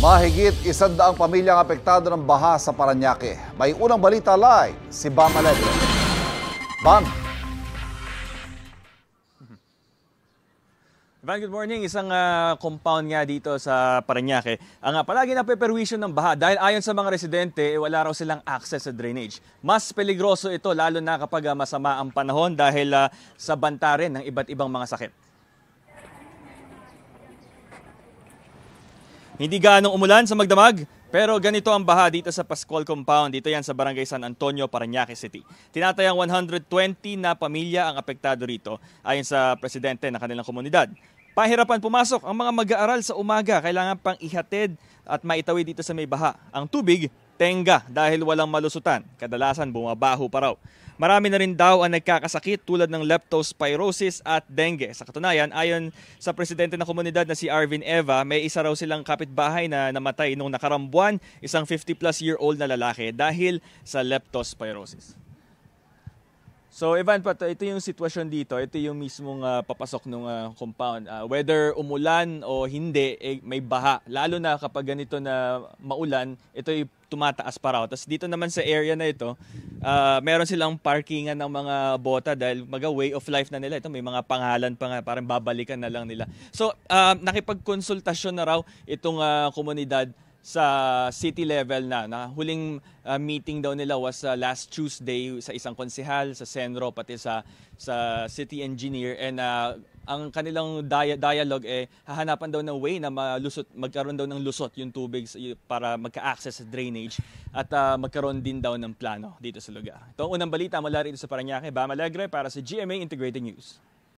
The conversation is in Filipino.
Mahigit 100 pamilyang apektado ng baha sa Parañaque. May unang balita live si Bam Alegre. Bam. Van, good morning. Isang compound nga dito sa Parañaque ang palagi napeperwisyon ng baha dahil ayon sa mga residente, wala raw silang access sa drainage. Mas peligroso ito lalo na kapag masama ang panahon dahil sa banta rin ng iba't ibang mga sakit. Hindi gaanong umulan sa magdamag, pero ganito ang baha dito sa Pascual Compound. Dito yan sa Barangay San Antonio, Parañaque City. Tinatayang 120 na pamilya ang apektado rito ayon sa presidente ng kanilang komunidad. Pahirapan pumasok ang mga mag-aaral sa umaga. Kailangan pang ihatid at maitawid dito sa may baha. Ang tubig, tenga dahil walang malusutan. Kadalasan bumabaho pa raw. Marami na rin daw ang nagkakasakit tulad ng leptospirosis at dengue. Sa katunayan, ayon sa presidente ng komunidad na si Arvin Eva, may isa raw silang kapitbahay na namatay noong nakarang buwan, isang 50-plus-year-old na lalaki dahil sa leptospirosis. So Evan, ito yung sitwasyon dito. Ito yung mismong papasok ng compound. Whether umulan o hindi, may baha. Lalo na kapag ganito na maulan, ito'y tumataas pa raw. Tapos dito naman sa area na ito, meron silang parkingan ng mga bota dahil way of life na nila. Ito may mga pangalan pa nga, parang babalikan na lang nila. So nakipagkonsultasyon na raw itong komunidad sa city level na huling meeting daw nila was last Tuesday sa isang konsehal, sa Senro, pati sa city engineer, and ang kanilang dialogue hahanapan daw ng way na magkaroon daw ng lusot yung tubig para magka-access sa drainage at magkaroon din daw ng plano dito sa lugar. Ito ang unang balita mula rito sa Parañaque. Bam Alegre para sa GMA Integrated News.